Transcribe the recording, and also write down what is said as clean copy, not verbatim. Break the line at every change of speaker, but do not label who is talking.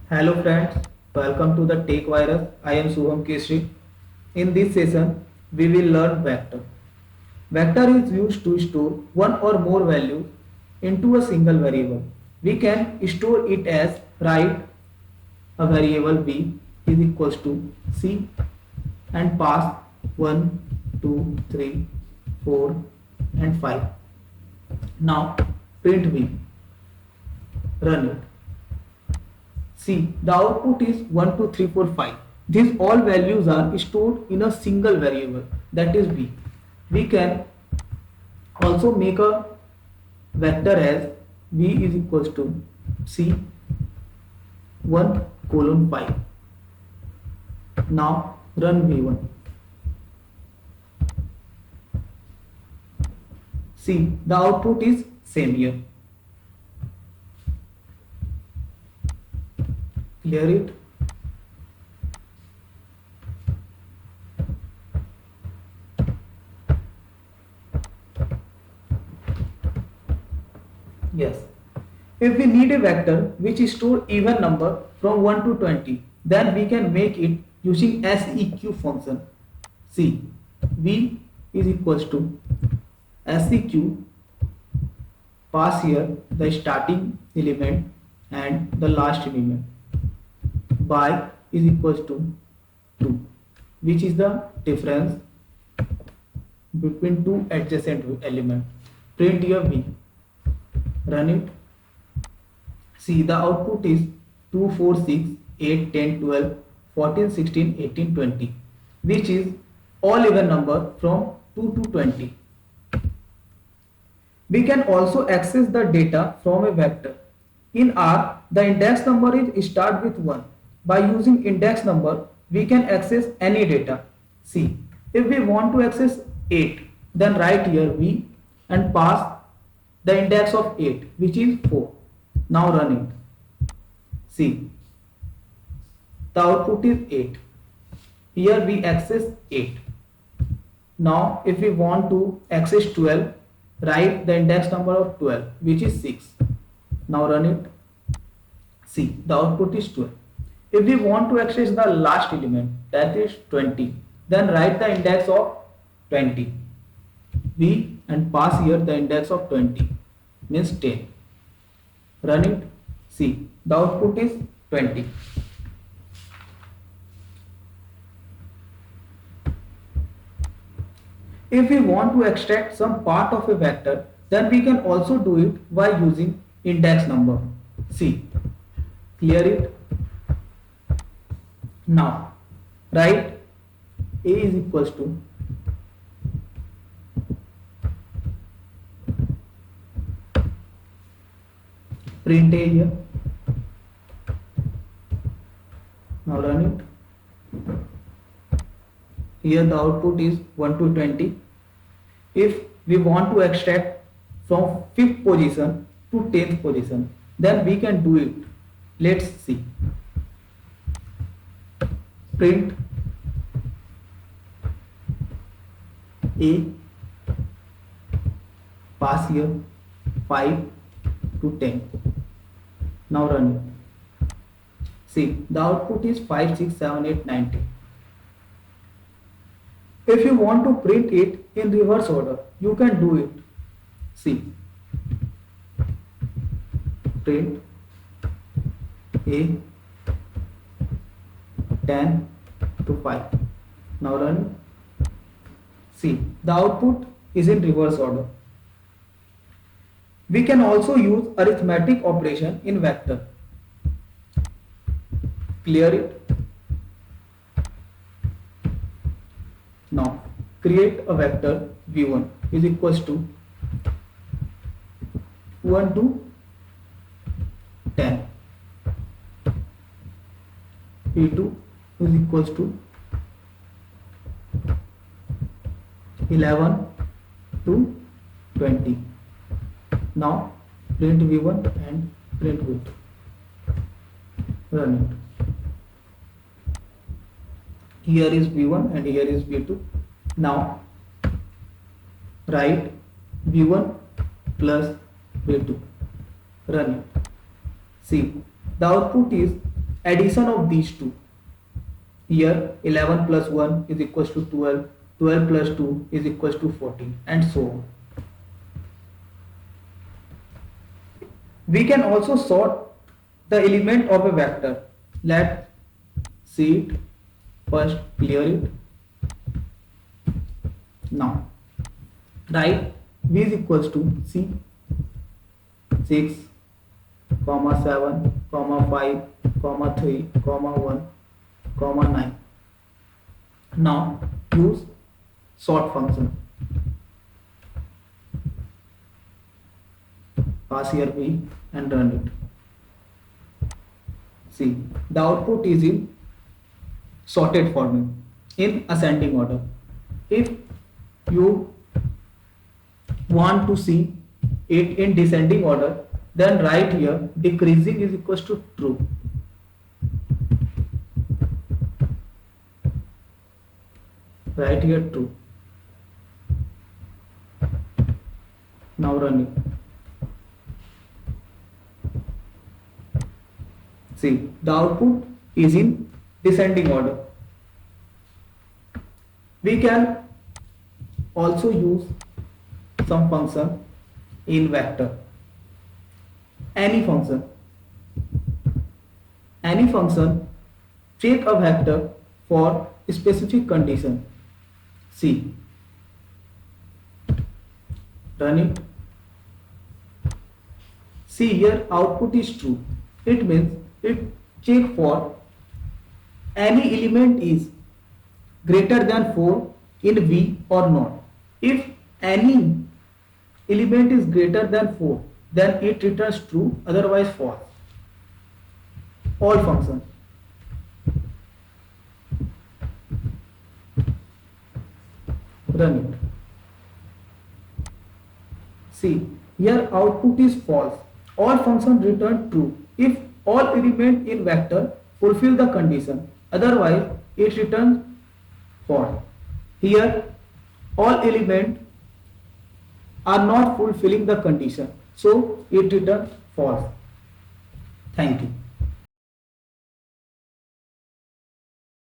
Hello friends, welcome to the Tech Virus. I am Subham Kesri. In this session, we will learn vector. Vector is used to store one or more values into a single variable. We can store it as write a variable b is equals to c and pass 1, 2, 3, 4 and 5. Now print b, run it. See, the output is 1, 2, 3, 4, 5. These all values are stored in a single variable, that is b. We can also make a vector as b is equals to c 1 colon 5. Now run v1. See, the output is same here. Clear it. Yes. If we need a vector which store even number from 1 to 20, then we can make it using seq function. See, v is equals to seq, pass here the starting element and the last element, by is equals to 2, which is the difference between two adjacent elements. Print here v, run it. See, the output is 2, 4, 6, 8, 10, 12, 14, 16, 18, 20, which is all even number from 2 to 20. We can also access the data from a vector. In R, the index number is start with 1. By using index number, we can access any data. See, if we want to access 8, then write here v and pass the index of 8, which is 4. Now run it. See, the output is 8. Here we access 8. Now if we want to access 12, write the index number of 12, which is 6. Now run it. See, the output is 12. If we want to access the last element, that is 20, then write the index of 20 v and pass here the index of 20, means 10. Run it. See, the output is 20. If we want to extract some part of a vector, then we can also do it by using index number. See, clear it. Now write a is equals to print a here. Now run it. Here the output is 1 to 20. If we want to extract from 5th position to 10th position, then we can do it. Let's see. Print a, pass here 5 to 10. Now run it. See, the output is 5, 6, 7, 8, 9, 10. If you want to print it in reverse order, you can do it. See, print a 10 to 5. Now run it. See, the output is in reverse order. We can also use arithmetic operation in vector. Clear it. Now create a vector v1 is equals to 1 to 10. v2 is equals to 11 to 20. Now print v1 and print v2. Run it. Here is v1 and here is v2. Now write v1 plus v2. Run it. See, the output is addition of these two. Here 11 plus 1 is equals to 12, 12 plus 2 is equals to 14, and so on. We can also sort the element of a vector. Let's see it. First clear it. Now write v is equals to c 6, 7, 5, 3, 1, 9. Now use sort function. Pass here v and run it. See, the output is in sorted format in ascending order. If you want to see it in descending order, then write here decreasing is equals to true. Write here true. Now run it. See, the output is in descending order. We can also use some function in vector. Any function check a vector for a specific condition. See, run it. See, here output is true. It means it check for any element is greater than 4 in V or not. If any element is greater than 4, then it returns true, otherwise false. All functions. Run it. See, here output is false. All functions return true if all elements in vector fulfill the condition, otherwise it returns false. Here all elements are not fulfilling the condition, so it returns false. Thank you.